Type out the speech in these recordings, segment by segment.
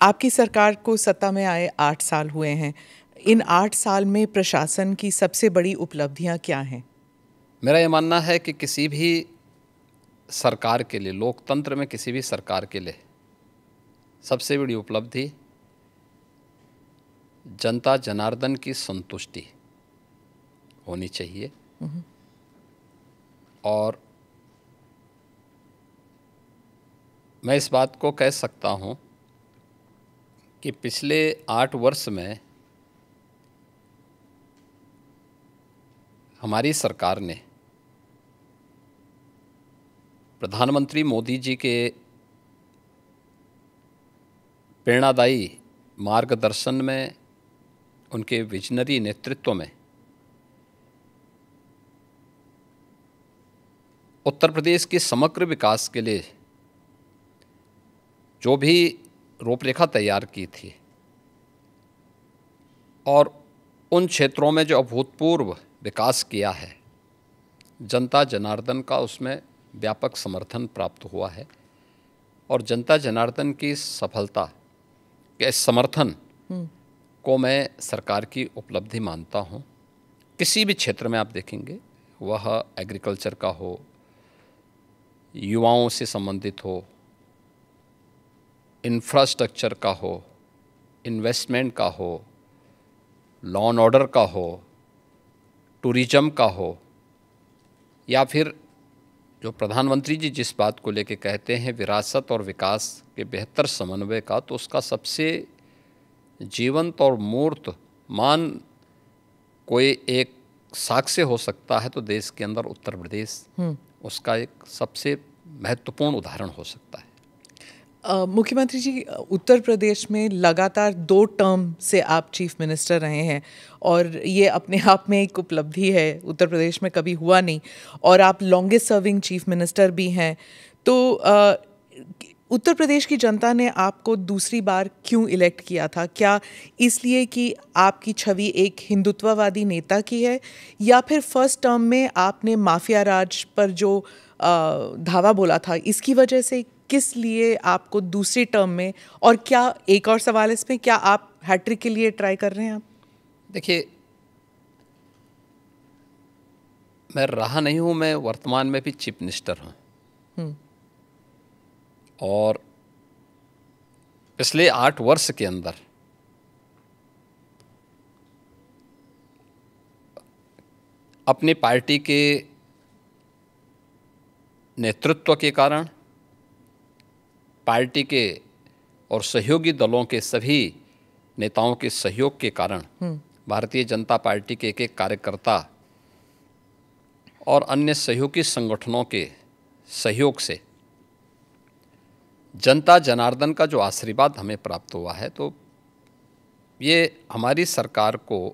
आपकी सरकार को सत्ता में आए 8 साल हुए हैं। इन 8 साल में प्रशासन की सबसे बड़ी उपलब्धियां क्या हैं? मेरा ये मानना है कि किसी भी सरकार के लिए, लोकतंत्र में किसी भी सरकार के लिए सबसे बड़ी उपलब्धि जनता जनार्दन की संतुष्टि होनी चाहिए। और मैं इस बात को कह सकता हूँ कि पिछले 8 वर्ष में हमारी सरकार ने प्रधानमंत्री मोदी जी के प्रेरणादायी मार्गदर्शन में, उनके विजनरी नेतृत्व में उत्तर प्रदेश के समग्र विकास के लिए जो भी रूपरेखा तैयार की थी और उन क्षेत्रों में जो अभूतपूर्व विकास किया है, जनता जनार्दन का उसमें व्यापक समर्थन प्राप्त हुआ है। और जनता जनार्दन की सफलता के समर्थन को मैं सरकार की उपलब्धि मानता हूँ। किसी भी क्षेत्र में आप देखेंगे, वह एग्रीकल्चर का हो, युवाओं से संबंधित हो, इंफ्रास्ट्रक्चर का हो, इन्वेस्टमेंट का हो, लॉ एंड ऑर्डर का हो, टूरिज्म का हो, या फिर जो प्रधानमंत्री जी जिस बात को लेके कहते हैं विरासत और विकास के बेहतर समन्वय का, तो उसका सबसे जीवंत और मूर्त मान कोई एक साक्ष्य हो सकता है तो देश के अंदर उत्तर प्रदेश उसका एक सबसे महत्वपूर्ण उदाहरण हो सकता है। मुख्यमंत्री जी, उत्तर प्रदेश में लगातार 2 टर्म से आप चीफ मिनिस्टर रहे हैं और ये अपने आप में एक उपलब्धि है, उत्तर प्रदेश में कभी हुआ नहीं। और आप लॉन्गेस्ट सर्विंग चीफ मिनिस्टर भी हैं। तो उत्तर प्रदेश की जनता ने आपको दूसरी बार क्यों इलेक्ट किया था? क्या इसलिए कि आपकी छवि एक हिंदुत्ववादी नेता की है, या फिर फर्स्ट टर्म में आपने माफिया राज पर जो धावा बोला था इसकी वजह से? किस लिए आपको दूसरी टर्म में, और क्या एक और सवाल इसमें, क्या आप हैट्रिक के लिए ट्राई कर रहे हैं आप? देखिए, मैं रहा नहीं हूँ, मैं वर्तमान में भी चीफ मिनिस्टर हूँ। और पिछले 8 वर्ष के अंदर अपनी पार्टी के नेतृत्व के कारण, पार्टी के और सहयोगी दलों के सभी नेताओं के सहयोग के कारण, भारतीय जनता पार्टी के एक कार्यकर्ता और अन्य सहयोगी संगठनों के सहयोग से जनता जनार्दन का जो आशीर्वाद हमें प्राप्त हुआ है, तो ये हमारी सरकार को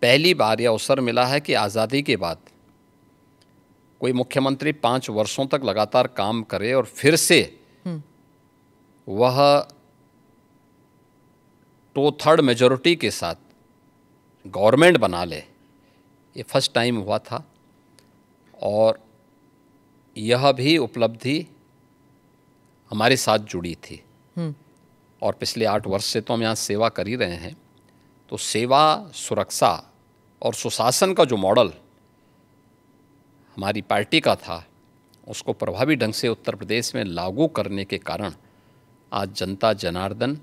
पहली बार यह अवसर मिला है कि आज़ादी के बाद कोई मुख्यमंत्री 5 वर्षों तक लगातार काम करे और फिर से वह 2/3 मेजॉरिटी के साथ गवर्नमेंट बना ले। ये फर्स्ट टाइम हुआ था और यह भी उपलब्धि हमारे साथ जुड़ी थी। और पिछले 8 वर्ष से तो हम यहाँ सेवा कर ही रहे हैं, तो सेवा, सुरक्षा और सुशासन का जो मॉडल हमारी पार्टी का था, उसको प्रभावी ढंग से उत्तर प्रदेश में लागू करने के कारण आज जनता जनार्दन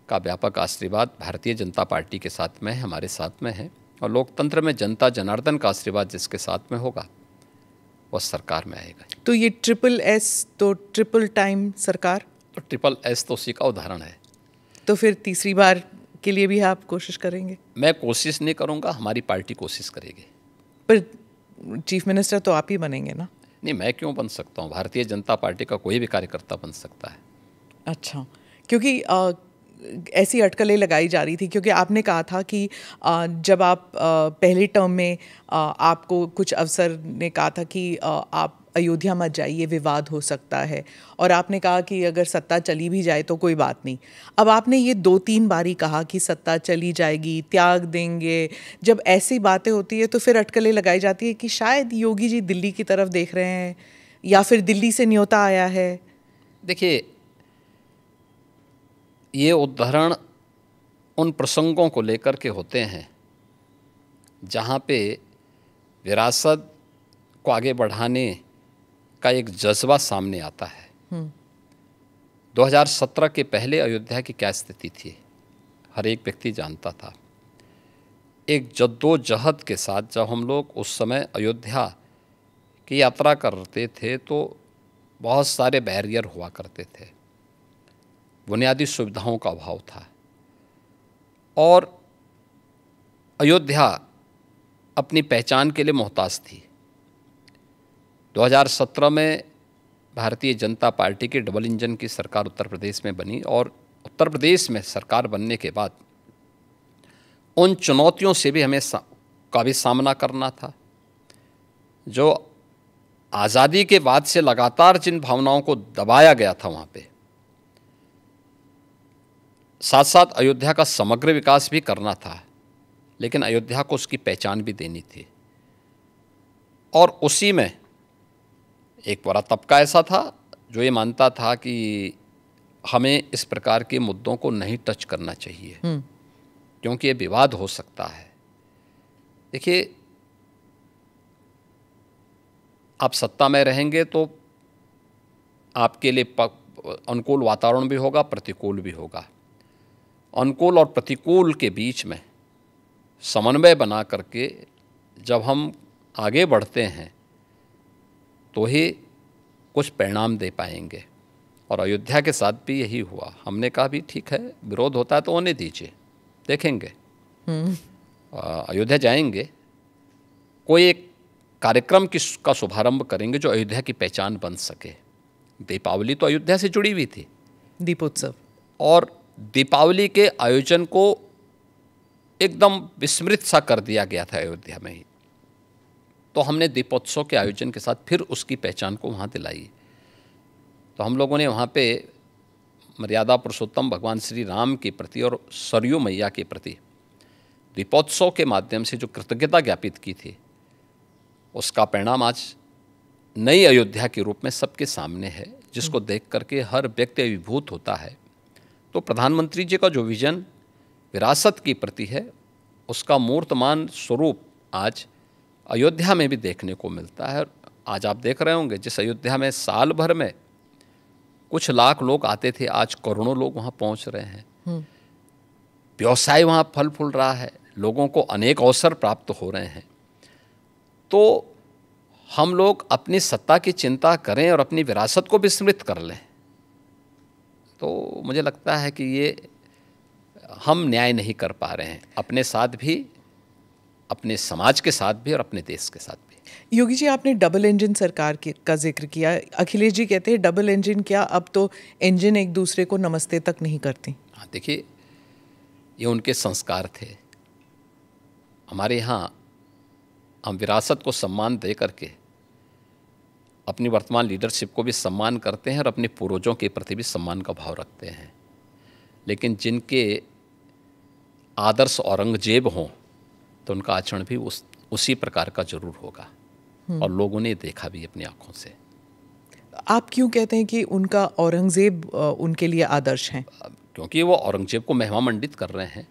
का व्यापक आशीर्वाद भारतीय जनता पार्टी के साथ में है, हमारे साथ में है। और लोकतंत्र में जनता जनार्दन का आशीर्वाद जिसके साथ में होगा वह सरकार में आएगा। तो ये SSS तो ट्रिपल टाइम सरकार, तो SSS तो उसी का उदाहरण है। तो फिर तीसरी बार के लिए भी आप कोशिश करेंगे? मैं कोशिश नहीं करूँगा, हमारी पार्टी कोशिश करेगी। पर चीफ मिनिस्टर तो आप ही बनेंगे ना? नहीं, मैं क्यों बन सकता हूँ? भारतीय जनता पार्टी का कोई भी कार्यकर्ता बन सकता है। अच्छा, क्योंकि ऐसी अटकलें लगाई जा रही थी, क्योंकि आपने कहा था कि जब आप पहले टर्म में आपको कुछ अफसर ने कहा था कि आप अयोध्या मत जाइए, विवाद हो सकता है, और आपने कहा कि अगर सत्ता चली भी जाए तो कोई बात नहीं। अब आपने ये 2-3 बारी कहा कि सत्ता चली जाएगी, त्याग देंगे। जब ऐसी बातें होती है तो फिर अटकलें लगाई जाती है कि शायद योगी जी दिल्ली की तरफ देख रहे हैं, या फिर दिल्ली से न्योता आया है। देखिए, ये उदाहरण उन प्रसंगों को लेकर के होते हैं जहाँ पे विरासत को आगे बढ़ाने का एक जज्बा सामने आता है। 2017 के पहले अयोध्या की क्या स्थिति थी, हर एक व्यक्ति जानता था। एक जद्दोजहद के साथ जब हम लोग उस समय अयोध्या की यात्रा करते थे तो बहुत सारे बैरियर हुआ करते थे, बुनियादी सुविधाओं का अभाव था और अयोध्या अपनी पहचान के लिए मोहताज थी। 2017 में भारतीय जनता पार्टी की डबल इंजन की सरकार उत्तर प्रदेश में बनी और उत्तर प्रदेश में सरकार बनने के बाद उन चुनौतियों से भी हमें का भी सामना करना था। जो आज़ादी के बाद से लगातार जिन भावनाओं को दबाया गया था वहाँ पे, साथ साथ अयोध्या का समग्र विकास भी करना था, लेकिन अयोध्या को उसकी पहचान भी देनी थी। और उसी में एक बड़ा तबका ऐसा था जो ये मानता था कि हमें इस प्रकार के मुद्दों को नहीं टच करना चाहिए क्योंकि ये विवाद हो सकता है। देखिए, आप सत्ता में रहेंगे तो आपके लिए अनुकूल वातावरण भी होगा, प्रतिकूल भी होगा। अनुकूल और प्रतिकूल के बीच में समन्वय बना करके जब हम आगे बढ़ते हैं तो ही कुछ परिणाम दे पाएंगे। और अयोध्या के साथ भी यही हुआ। हमने कहा भी ठीक है, विरोध होता है तो होने दीजिए, देखेंगे। अयोध्या जाएंगे, कोई एक कार्यक्रम का शुभारंभ करेंगे जो अयोध्या की पहचान बन सके। दीपावली तो अयोध्या से जुड़ी हुई थी, दीपोत्सव, और दीपावली के आयोजन को एकदम विस्मृत सा कर दिया गया था अयोध्या में ही। तो हमने दीपोत्सव के आयोजन के साथ फिर उसकी पहचान को वहाँ दिलाई। तो हम लोगों ने वहाँ पे मर्यादा पुरुषोत्तम भगवान श्री राम के प्रति और सरयू मैया के प्रति दीपोत्सव के माध्यम से जो कृतज्ञता ज्ञापित की थी, उसका परिणाम आज नई अयोध्या के रूप में सबके सामने है, जिसको देख करके हर व्यक्ति अभिभूत होता है। तो प्रधानमंत्री जी का जो विजन विरासत की प्रति है, उसका मूर्तमान स्वरूप आज अयोध्या में भी देखने को मिलता है। आज आप देख रहे होंगे, जिस अयोध्या में साल भर में कुछ लाख लोग आते थे, आज करोड़ों लोग वहाँ पहुँच रहे हैं। व्यवसाय वहाँ फल फूल रहा है, लोगों को अनेक अवसर प्राप्त हो रहे हैं। तो हम लोग अपनी सत्ता की चिंता करें और अपनी विरासत को विस्मृत कर लें, तो मुझे लगता है कि ये हम न्याय नहीं कर पा रहे हैं, अपने साथ भी, अपने समाज के साथ भी और अपने देश के साथ भी। योगी जी, आपने डबल इंजन सरकार का जिक्र किया। अखिलेश जी कहते हैं डबल इंजन क्या, अब तो इंजन एक दूसरे को नमस्ते तक नहीं करती। हाँ, देखिए, ये उनके संस्कार थे। हमारे यहाँ हम विरासत को सम्मान दे करके अपनी वर्तमान लीडरशिप को भी सम्मान करते हैं और अपने पूर्वजों के प्रति भी सम्मान का भाव रखते हैं। लेकिन जिनके आदर्श औरंगजेब हों तो उनका आचरण भी उसी प्रकार का जरूर होगा, और लोगों ने देखा भी अपनी आंखों से। आप क्यों कहते हैं कि उनका औरंगजेब उनके लिए आदर्श हैं? क्योंकि वो औरंगजेब को महिमा मंडित कर रहे हैं।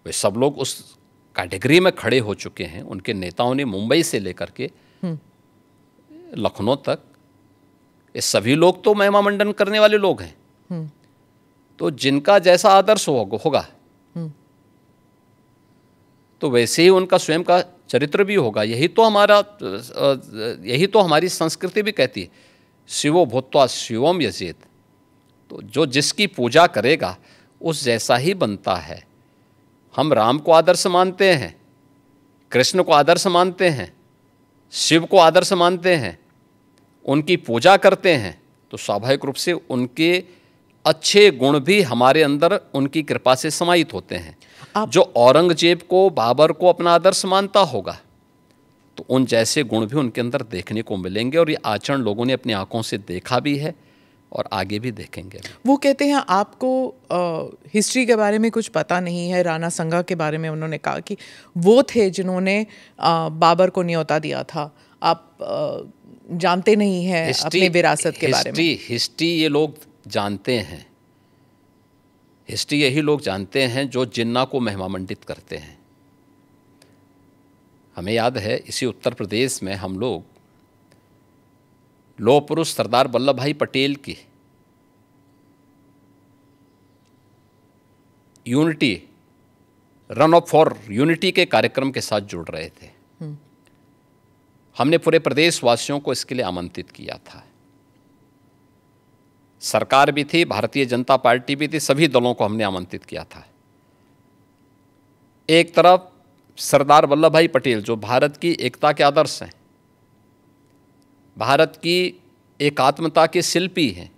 वे सब लोग उस कैटेगरी में खड़े हो चुके हैं। उनके नेताओं ने मुंबई से लेकर के लखनऊ तक, ये सभी लोग तो महिमा मंडन करने वाले लोग हैं। तो जिनका जैसा आदर्श होगा तो वैसे ही उनका स्वयं का चरित्र भी होगा। यही तो हमारी संस्कृति भी कहती है, शिवो भूत्वा शिवम यजेत। तो जो जिसकी पूजा करेगा उस जैसा ही बनता है। हम राम को आदर्श मानते हैं, कृष्ण को आदर्श मानते हैं, शिव को आदर्श मानते हैं, उनकी पूजा करते हैं, तो स्वाभाविक रूप से उनके अच्छे गुण भी हमारे अंदर उनकी कृपा से समाहित होते हैं। जो औरंगजेब को, बाबर को अपना आदर्श मानता होगा तो उन जैसे गुण भी उनके अंदर देखने को मिलेंगे, और ये आचरण लोगों ने अपनी आंखों से देखा भी है और आगे भी देखेंगे। वो कहते हैं आपको हिस्ट्री के बारे में कुछ पता नहीं है। राणा संगा के बारे में उन्होंने कहा कि वो थे जिन्होंने बाबर को न्योता दिया था। आप जानते नहीं हैं अपनी विरासत के बारे में। हिस्ट्री ये लोग जानते हैं, हिस्ट्री यही लोग जानते हैं जो जिन्ना को महिमामंडित करते हैं। हमें याद है इसी उत्तर प्रदेश में हम लोग लौह पुरुष सरदार वल्लभ भाई पटेल की unity, run up for unity के कार्यक्रम के साथ जुड़ रहे थे। हमने पूरे प्रदेशवासियों को इसके लिए आमंत्रित किया था। सरकार भी थी, भारतीय जनता पार्टी भी थी, सभी दलों को हमने आमंत्रित किया था। एक तरफ सरदार वल्लभ भाई पटेल जो भारत की एकता के आदर्श हैं, भारत की एकात्मता के शिल्पी हैं,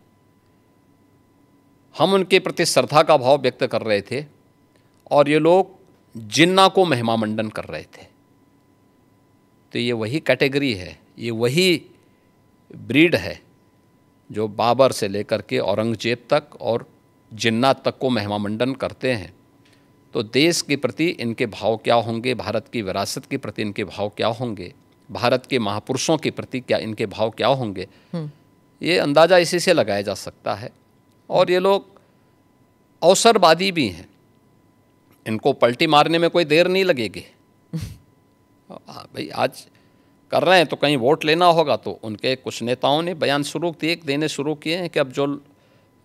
हम उनके प्रति श्रद्धा का भाव व्यक्त कर रहे थे और ये लोग जिन्ना को महिमामंडन कर रहे थे। तो ये वही कैटेगरी है, ये वही ब्रीड है जो बाबर से लेकर के औरंगजेब तक और जिन्ना तक को महिमामंडन करते हैं। तो देश के प्रति इनके भाव क्या होंगे, भारत की विरासत के प्रति इनके भाव क्या होंगे, भारत के महापुरुषों के प्रति क्या इनके भाव क्या होंगे, ये अंदाज़ा इसी से लगाया जा सकता है। और ये लोग अवसरवादी भी हैं, इनको पलटी मारने में कोई देर नहीं लगेगी। भाई आज कर रहे हैं तो कहीं वोट लेना होगा, तो उनके कुछ नेताओं ने बयान देने शुरू किए हैं कि अब जो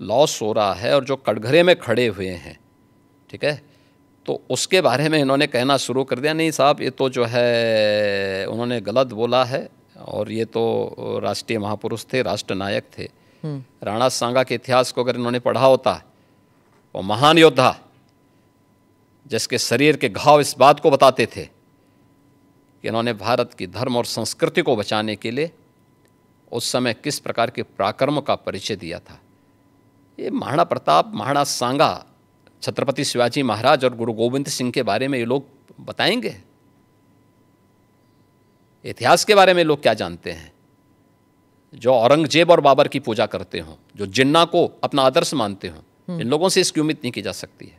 लॉस हो रहा है और जो कटघरे में खड़े हुए हैं, ठीक है, तो उसके बारे में इन्होंने कहना शुरू कर दिया, नहीं साहब ये तो जो है उन्होंने गलत बोला है और ये तो राष्ट्रीय महापुरुष थे, राष्ट्र नायक थे। राणा सांगा के इतिहास को अगर इन्होंने पढ़ा होता, वो महान योद्धा जिसके शरीर के घाव इस बात को बताते थे कि इन्होंने भारत की धर्म और संस्कृति को बचाने के लिए उस समय किस प्रकार के पराक्रम का परिचय दिया था। ये महाराणा प्रताप, महाराणा सांगा, छत्रपति शिवाजी महाराज और गुरु गोविंद सिंह के बारे में ये लोग बताएंगे। इतिहास के बारे में लोग क्या जानते हैं? जो औरंगजेब और बाबर की पूजा करते हों, जो जिन्ना को अपना आदर्श मानते हों, इन लोगों से इसकी उम्मीद नहीं की जा सकती है।